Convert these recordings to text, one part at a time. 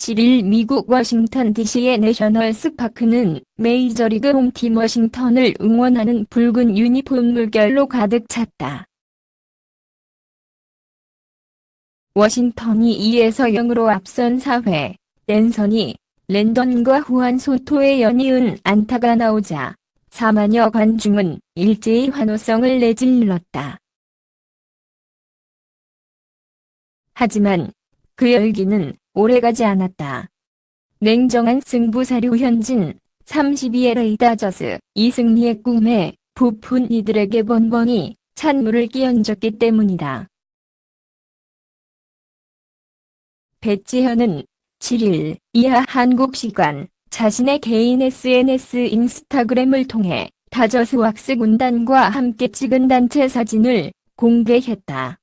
7일 미국 워싱턴 DC의 내셔널스 파크는 메이저리그 홈팀 워싱턴을 응원하는 붉은 유니폼 물결로 가득 찼다. 워싱턴이 2-0으로 앞선 4회, 랜선이 랜던과 후안 소토의 연이은 안타가 나오자 4만여 관중은 일제히 환호성을 내질렀다. 하지만 그 열기는 오래가지 않았다. 냉정한 승부사료 류현진, 32LA 다저스, 이승리의 꿈에 부푼 이들에게 번번이 찬물을 끼얹었기 때문이다. 배지현은 7일 이하 한국 시간 자신의 개인 SNS 인스타그램을 통해 다저스 왁스 군단과 함께 찍은 단체 사진을 공개했다.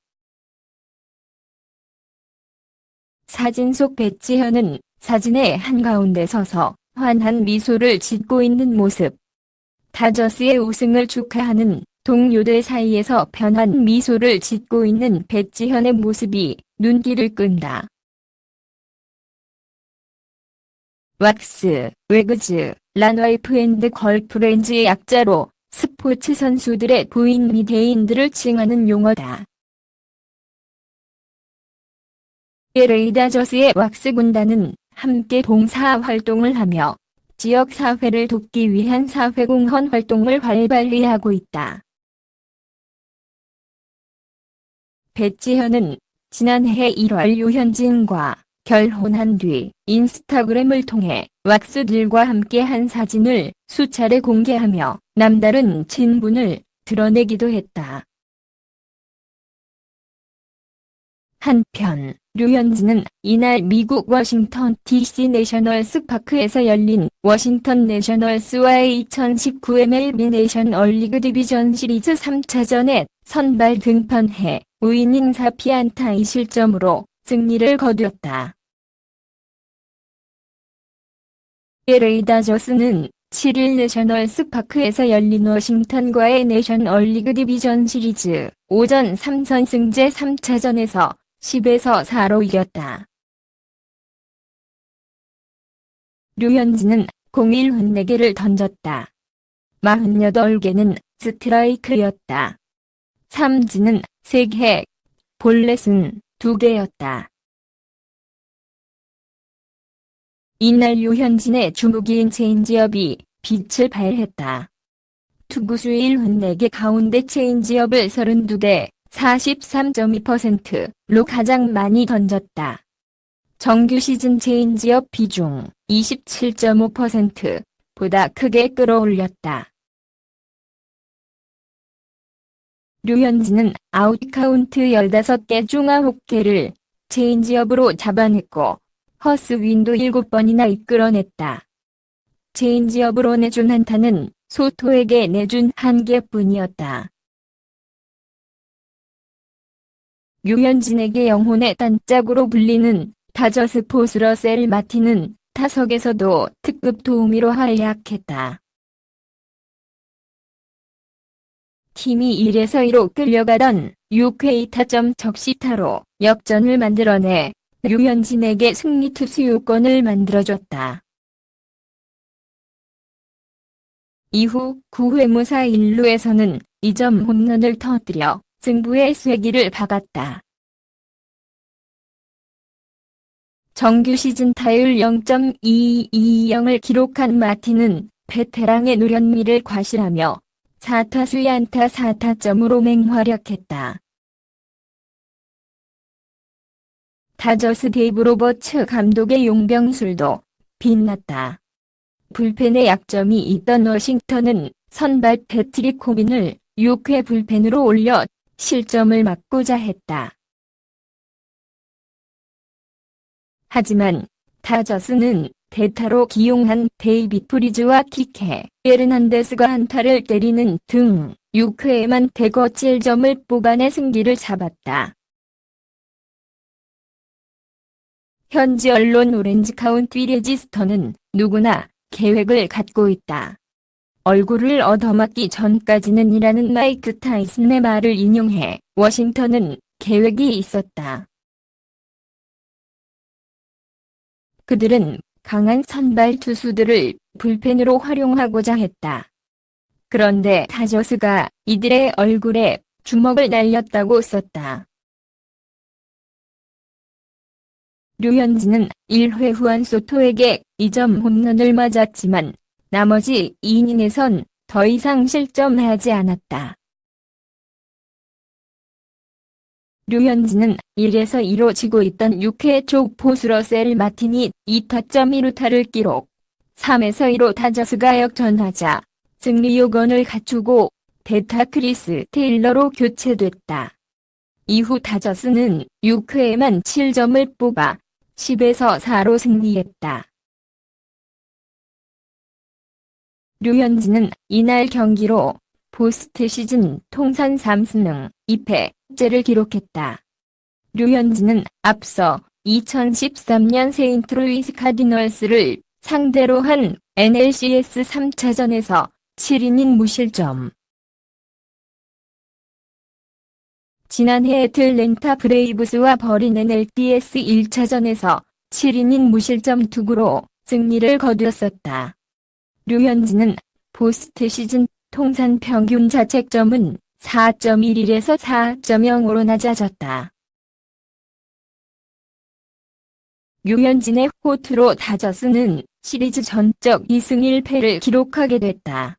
사진 속 배지현은 사진의 한가운데 서서 환한 미소를 짓고 있는 모습. 다저스의 우승을 축하하는 동료들 사이에서 편한 미소를 짓고 있는 배지현의 모습이 눈길을 끈다. 왁스, 웨그즈, 란와이프 앤드 걸프렌즈의 약자로 스포츠 선수들의 부인 및 애인들을 칭하는 용어다. LA 다저스의 왁스 군단은 함께 봉사활동을 하며 지역 사회를 돕기 위한 사회공헌 활동을 활발히 하고 있다. 배지현은 지난해 1월 류현진과 결혼한 뒤 인스타그램을 통해 왁스들과 함께 한 사진을 수차례 공개하며 남다른 친분을 드러내기도 했다. 한편 류현진은 이날 미국 워싱턴 DC 내셔널스 파크에서 열린 워싱턴 내셔널스와의 2019 MLB 내셔널리그 디비전 시리즈 3차전에 선발 등판해 5이닝 4피안타 2실점으로 승리를 거두었다. LA 다저스는 7일 내셔널스 파크에서 열린 워싱턴과의 내셔널리그 디비전 시리즈 오전 3선승제 3차전에서 10-4로 이겼다. 류현진은 공일 4개를 던졌다. 48개는 스트라이크였다. 삼진은 3개, 볼넷은 2개였다. 이날 류현진의 주무기인 체인지업이 빛을 발했다. 투구수 74개 가운데 체인지업을 32개, 43.2%로 가장 많이 던졌다. 정규 시즌 체인지업 비중 27.5%보다 크게 끌어올렸다. 류현진은 아웃 카운트 15개 중 9개를 체인지업으로 잡아냈고 허스윈도 7번이나 이끌어냈다. 체인지업으로 내준 안타는 소토에게 내준 1개뿐이었다. 류현진에게 영혼의 단짝으로 불리는 다저스 포수 러셀 마틴은 타석에서도 특급 도우미로 활약했다. 팀이 1-2로 끌려가던 6회 2타점 적시타로 역전을 만들어내 류현진에게 승리 투수 요건을 만들어줬다. 이후 9회 무사 1루에서는 2점 홈런을 터뜨려 승부의 쐐기를 박았다. 정규 시즌 타율 0.220을 기록한 마틴은 베테랑의 노련미를 과시하며 4타수 1안타 4타점으로 맹활약했다. 다저스 데이브 로버츠 감독의 용병술도 빛났다. 불펜에 약점이 있던 워싱턴은 선발 패트릭 코빈을 6회 불펜으로 올려 실점을 막고자 했다. 하지만 다저스는 대타로 기용한 데이빗 프리즈와 키케 에르난데스가 안타를 때리는 등 6회에만 대거 7점을 뽑아내 승기를 잡았다. 현지 언론 오렌지 카운티 레지스터는 누구나 계획을 갖고 있다. 얼굴을 얻어맞기 전까지는 이라는 마이크 타이슨의 말을 인용해 워싱턴은 계획이 있었다. 그들은 강한 선발 투수들을 불펜으로 활용하고자 했다. 그런데 다저스가 이들의 얼굴에 주먹을 날렸다고 썼다. 류현진은 1회 후안 소토에게 2점 홈런을 맞았지만 나머지 2이닝에선 더 이상 실점하지 않았다. 류현진은 1에서 2로 지고 있던 6회 초 포수 러셀 마틴이 2타점 1루타를 기록. 3에서 2로 다저스가 역전하자 승리 요건을 갖추고 대타 크리스 테일러로 교체됐다. 이후 다저스는 6회에만 7점을 뽑아 10에서 4로 승리했다. 류현진은 이날 경기로 포스트 시즌 통산 3승 2패째를 기록했다. 류현진은 앞서 2013년 세인트루이스 카디널스를 상대로 한 NLCS 3차전에서 7이닝 무실점. 지난해 애틀랜타 브레이브스와 벌인 NLDS 1차전에서 7이닝 무실점 투구로 승리를 거두었었다. 류현진은 포스트 시즌 통산 평균 자책점은 4.11에서 4.0으로 낮아졌다. 류현진의 호투로 다저스는 시리즈 전적 2승 1패를 기록하게 됐다.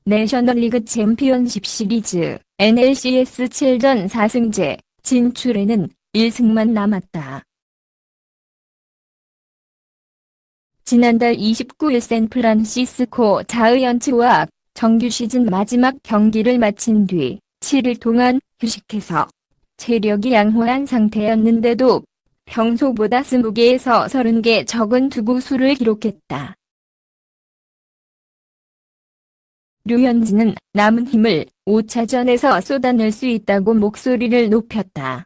내셔널리그 챔피언십 시리즈 NLCS 7전 4승제 진출에는 1승만 남았다. 지난달 29일 샌프란시스코 자이언츠와 정규 시즌 마지막 경기를 마친 뒤 7일 동안 휴식해서 체력이 양호한 상태였는데도 평소보다 20개에서 30개 적은 투구수를 기록했다. 류현진은 남은 힘을 5차전에서 쏟아낼 수 있다고 목소리를 높였다.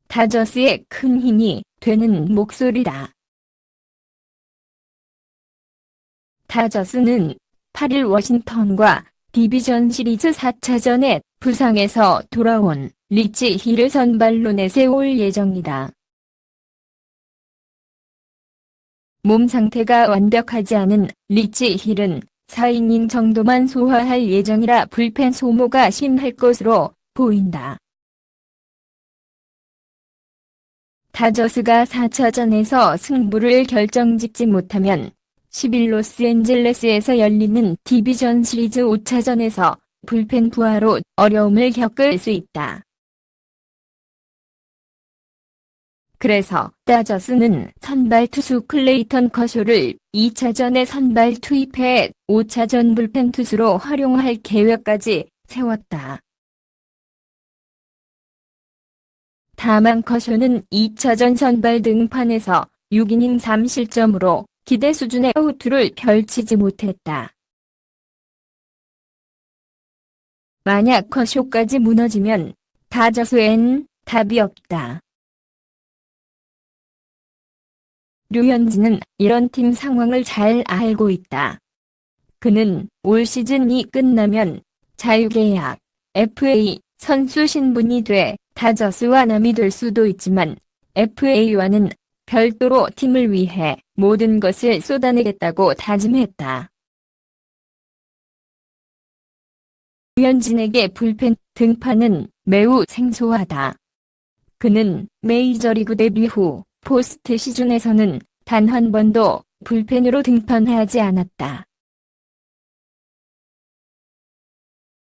다저스의 큰 힘이 되는 목소리다. 다저스는 8일 워싱턴과 디비전 시리즈 4차전에 부상에서 돌아온 리치 힐을 선발로 내세울 예정이다. 몸 상태가 완벽하지 않은 리치 힐은 4이닝 정도만 소화할 예정이라 불펜 소모가 심할 것으로 보인다. 다저스가 4차전에서 승부를 결정짓지 못하면 10일 로스앤젤레스에서 열리는 디비전 시리즈 5차전에서 불펜 부하로 어려움을 겪을 수 있다. 그래서 다저스는 선발 투수 클레이턴 커쇼를 2차전에 선발 투입해 5차전 불펜 투수로 활용할 계획까지 세웠다. 다만 커쇼는 2차전 선발 등판에서 6이닝 3실점으로 기대 수준의 호투를 펼치지 못했다. 만약 커쇼까지 무너지면 다저스엔 답이 없다. 류현진은 이런 팀 상황을 잘 알고 있다. 그는 올 시즌이 끝나면 자유계약, FA, 선수 신분이 돼 다저스와 남이 될 수도 있지만 FA와는 별도로 팀을 위해 모든 것을 쏟아내겠다고 다짐했다. 류현진에게 불펜 등판은 매우 생소하다. 그는 메이저리그 데뷔 후 포스트 시즌에서는 단 한 번도 불펜으로 등판하지 않았다.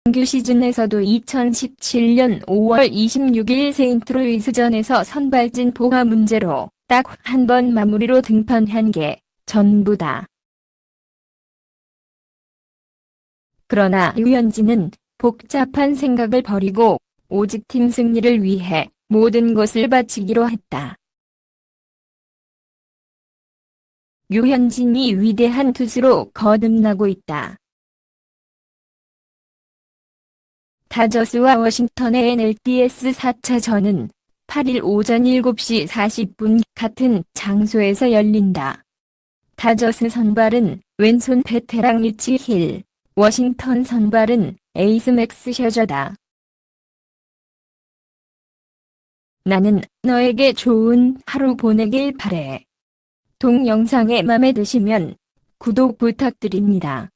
정규 시즌에서도 2017년 5월 26일 세인트루이스전에서 선발진 보화 문제로 딱 한 번 마무리로 등판한 게 전부다. 그러나 류현진은 복잡한 생각을 버리고 오직 팀 승리를 위해 모든 것을 바치기로 했다. 류현진이 위대한 투수로 거듭나고 있다. 다저스와 워싱턴의 NLDS 4차전은 8일 오전 7시 40분 같은 장소에서 열린다. 다저스 선발은 왼손 베테랑 리치 힐, 워싱턴 선발은 에이스 맥스 셔저다. 나는 너에게 좋은 하루 보내길 바래. 동영상에 맘에 드시면 구독 부탁드립니다.